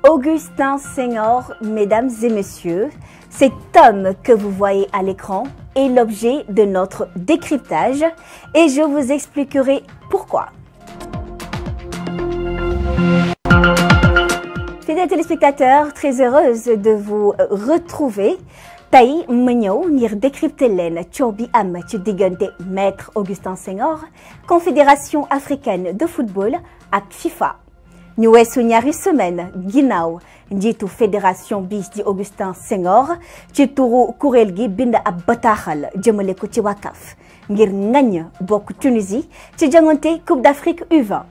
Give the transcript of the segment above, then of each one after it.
Augustin Senghor, mesdames et messieurs, cet homme que vous voyez à l'écran est l'objet de notre décryptage et je vous expliquerai pourquoi. Fidèles téléspectateurs, très heureuse de vous retrouver. Tay ma ñëw ngir décrypter leen coow bi am ci diggante maître Augustin Senghor, Confédération africaine de football ak FIFA. ñu weesu ñaari semaine ginnaaw njiitu fédération bi di Augustin Senghor ci turu kuréel gi bind ab bataaxal jëmale ko ci waa CAF ngir ngañ bokk Tunisie ci jongante Coupe d'Afrique U20.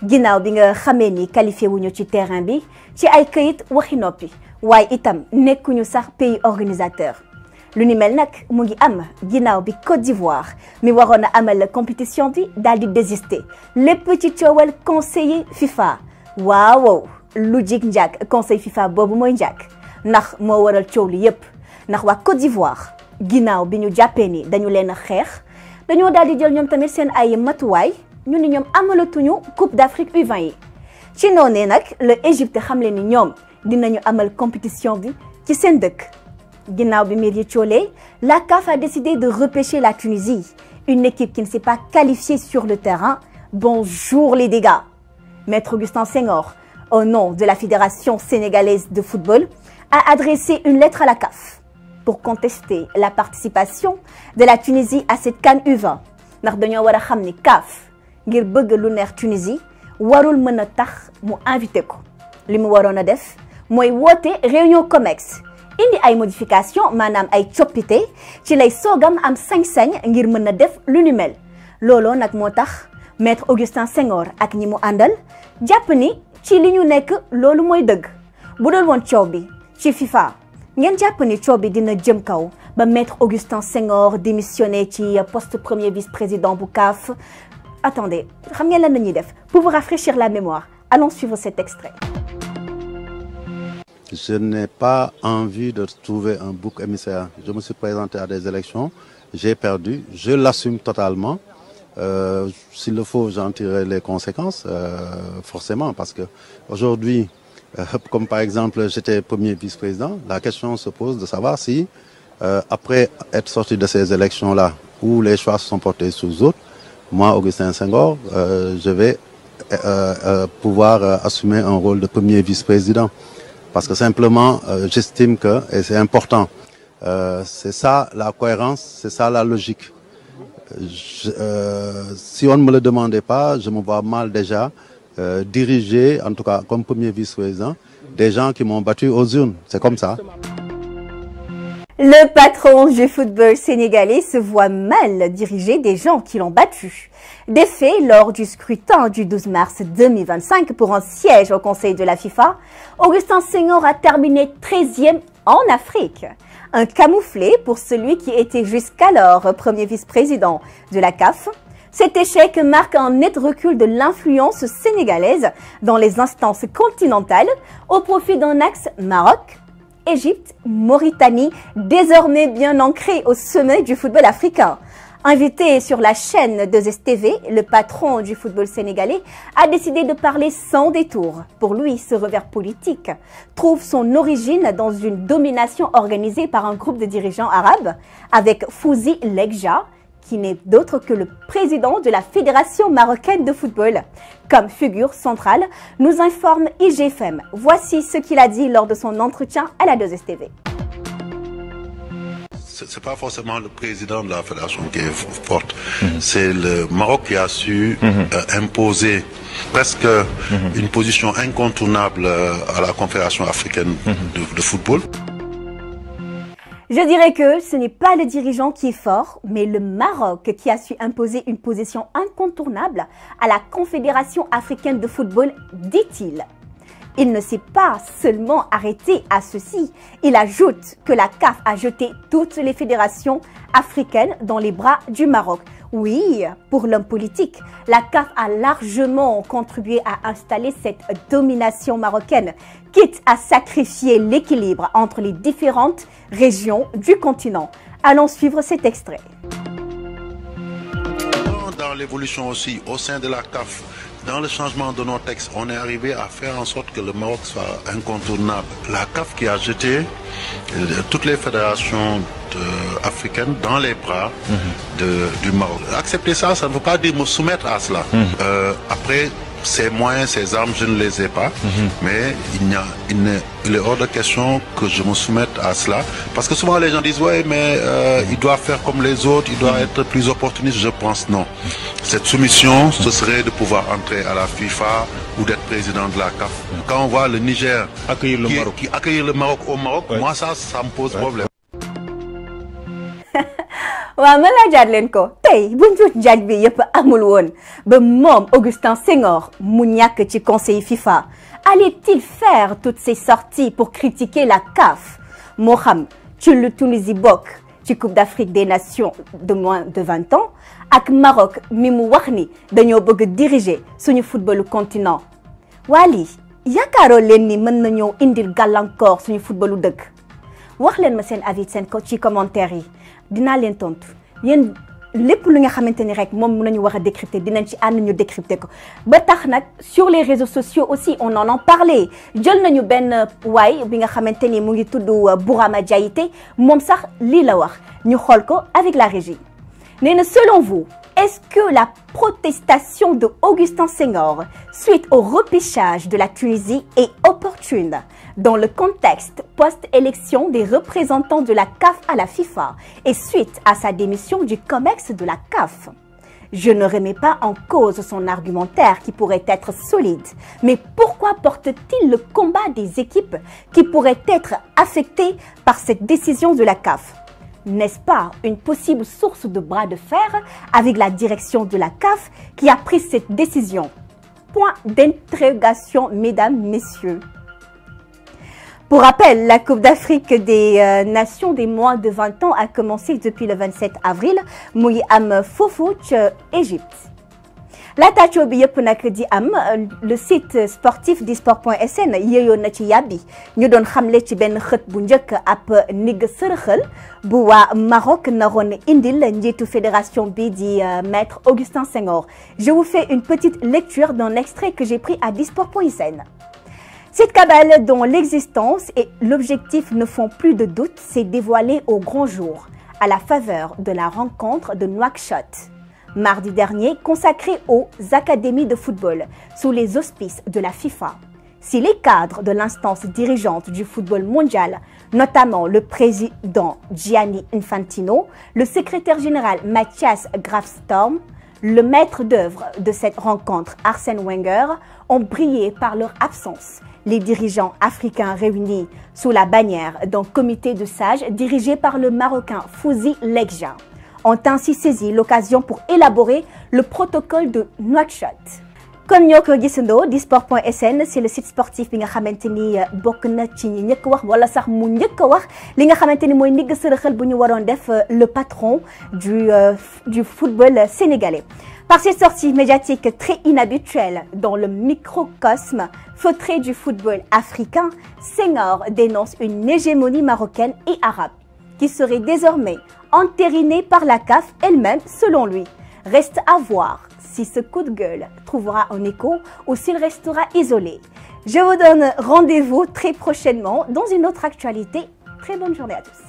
ginnaaw bi nga xamee ni qualifié wuñu ci terrain bi ci ay këyit waxi noppi waaye itam nekkuñu sax pays organisateur. lu ni mel nag mu ngi am ginnaaw bi Côte d'Ivoire mi waroon a amal compétition bi daal di désister lépp ci coowal conseiller FIFA. waaw lu jig njàkk conseil FIFA boobu mooy njàkk ndax moo waral coow li yépp ndax waa Côte d'Ivoire ginnaaw bi ñu jàppee ni dañu leen a xeex dañoo daal di jël ñoom tamit seen ay matuwaay ñu ni ñoom amalatuñu Coupe d'Afrique U20 yi ci noonee nag le Égypte xam leen ni ñoom dinañu amal compétition bi ci seen dëkk. ginnaaw bi mbir yi coolee la CAF a décidé de repêcher la Tunisie, une équipe qui ne s'est pas qualifiée sur le terrain. Bonjour les dégâts. Maître Augustin Senghor, au nom de la Fédération sénégalaise de football, a adressé une lettre à la CAF pour contester la participation de la Tunisie à cette CAN U20. ndax dañoo war a xam ni CAF ngir bëgg lu neex Tunisie warul mën a tax mu invité ko li mu waroon a def mooy woote réunion COMEX indi ay modification maanaam ay coppite ci lay soogam am sañ-sañ ngir mën a def lu ni mel looloo nag moo tax maître Augustin Senghor ak ñi mu àndal jàpp ni ci li ñu nekk loolu mooy dëgg bu dul woon coow bi ci FIFA ngeen jàpp ni coow bi dina jëm kaw ba maître Augustin Senghor démissionné ci poste premier vice-président bu CAF. Attendez, xam ngeen lan la ñuy def pour vous rafraîchir la mémoire. Allons suivre cet extrait. Je n'ai pas envie de trouver un bouc émissaire. Je me suis présenté à des élections, j'ai perdu, je l'assume totalement. S'il le faut, j'en tirerai les conséquences, forcément, parce que aujourd'hui, comme par exemple j'étais premier vice-président, la question se pose de savoir si, après être sorti de ces élections-là, où les choix se sont portés sur autres, moi, Augustin Senghor, je vais pouvoir assumer un rôle de premier vice-président. Parce que simplement, j'estime que, et c'est important, c'est ça la cohérence, c'est ça la logique. Si on ne me le demandait pas, je me vois mal déjà diriger, en tout cas comme premier vice-président, des gens qui m'ont battu aux urnes. C'est comme ça. Le patron du football sénégalais se voit mal diriger des gens qui l'ont battu. Des faits, lors du scrutin du 12 mars 2025 pour un siège au Conseil de la FIFA, Augustin Senghor a terminé 13e en Afrique. Un camouflet pour celui qui était jusqu'alors premier vice-président de la CAF. Cet échec marque un net recul de l'influence sénégalaise dans les instances continentales au profit d'un axe Maroc, Égypte, Mauritanie, désormais bien ancré au sommet du football africain. Invité sur la chaîne 2STV, le patron du football sénégalais a décidé de parler sans détour. Pour lui, ce revers politique trouve son origine dans une domination organisée par un groupe de dirigeants arabes avec Fouzi Lekja, qui n'est d'autre que le président de la Fédération marocaine de football. Comme figure centrale, nous informe IGFM. Voici ce qu'il a dit lors de son entretien à la 2STV. C'est pas forcément le président de la fédération qui est forte. C'est le Maroc qui a su imposer presque une position incontournable à la Confédération africaine de football. Je dirais que ce n'est pas le dirigeant qui est fort, mais le Maroc qui a su imposer une position incontournable à la Confédération africaine de football, dit-il. Il ne s'est pas seulement arrêté à ceci. Il ajoute que la CAF a jeté toutes les fédérations africaines dans les bras du Maroc. Oui, pour l'homme politique, la CAF a largement contribué à installer cette domination marocaine, quitte à sacrifier l'équilibre entre les différentes régions du continent. Allons suivre cet extrait. Dans l'évolution aussi au sein de la CAF, dans le changement de nos textes, on est arrivé à faire en sorte que le Maroc soit incontournable. La CAF qui a jeté toutes les fédérations africaines dans les bras du Maroc. Accepter ça, ça ne veut pas dire me soumettre à cela. Après, ces moyens, ces armes, je ne les ai pas, mais il est hors de question que je me soumette à cela. Parce que souvent les gens disent, ouais, mais il doit faire comme les autres, il doit être plus opportuniste. Je pense non. Cette soumission, ce serait de pouvoir entrer à la FIFA ou d'être président de la CAF. Quand on voit le Niger accueillir le Maroc au Maroc, moi ça me pose problème. waaw ma laajaat leen ko tey bu njuuj njaaj bi yëpp amul woon ba moom Augustin Senghor mu ñàkk ci conseil FIFA allait-il faire toutes ces sorties pour critiquer la CAF moo xam ci lu Tunisie bokk ci Coupe d'Afrique des Nations de moins de 20 ans ak Maroc mi mu wax ni dañoo bëgg diriger suñu footballu continent waa lii yaakaaroo leen ni mën na ñëw indil gàllankoor suñu footballu dëkk wax leen ma seen avis seen ko ci commentaire yi dinaa leen tontu yéen lépp lu nga xamante ni rek moom nañu war a décrypter dinañ ci ànd ñu décrypter ko ba tax nag sur les réseaux sociaux aussi on en parlé jël nañu benn waay bi nga xamante ni mu ngi tudd Bourama Diaité moom sax lii la wax ñu xool ko avec la régie nee na selon vous est-ce que la protestation de Augustin Senghor suite au repêchage de la Tunisie est opportune dans le contexte post-élection des représentants de la CAF à la FIFA et suite à sa démission du COMEX de la CAF? Je ne remets pas en cause son argumentaire qui pourrait être solide, mais pourquoi porte-t-il le combat des équipes qui pourraient être affectées par cette décision de la CAF? N'est-ce pas une possible source de bras de fer avec la direction de la CAF qui a pris cette décision? Point d'interrogation, mesdames, messieurs. Pour rappel, la Coupe d'Afrique des Nations des moins de 20 ans a commencé depuis le 27 avril mu ngi am foofu ca Égypte. laata coow bi yëpp nag di am le site sportif disport.sn yéeyoon na ci yàbbi ñu doon xamle ci benn xët bu njëkk ab nigg sërëxal bu waa Maroc naroon indil njiitu fédération bi di maître Augustin Senghor. Je vous fais une petite lecture d'un extrait que j'ai pris à disport.sn. Cette cabale dont l'existence et l'objectif ne font plus de doute s'est dévoilée au grand jour à la faveur de la rencontre de Nouakchott. Mardi dernier, consacré aux académies de football sous les auspices de la FIFA. Si les cadres de l'instance dirigeante du football mondial, notamment le président Gianni Infantino, le secrétaire général Mathias Grafstorm, le maître d'œuvre de cette rencontre Arsène Wenger, ont brillé par leur absence. Les dirigeants africains réunis sous la bannière d'un comité de sages dirigé par le Marocain Fouzi Lekja ont ainsi saisi l'occasion pour élaborer le protocole de Nouakchott. Comme ñoo ko gisandoo disport.sn c'est le site sportif bi nga xamante ni bokk na ci ñi njëkk wax wala sax mu njëkk wax li nga xamante ni mooy ndigg sërëxal bu ñu waroon def le patron du football sénégalais. Par cette sortie médiatique très inhabituelle dans le microcosme feutré du football africain, Senghor dénonce une hégémonie marocaine et arabe qui serait désormais entérinée par la CAF elle-même selon lui. Reste à voir si ce coup de gueule trouvera un écho ou s'il restera isolé. Je vous donne rendez-vous très prochainement dans une autre actualité. Très bonne journée à tous.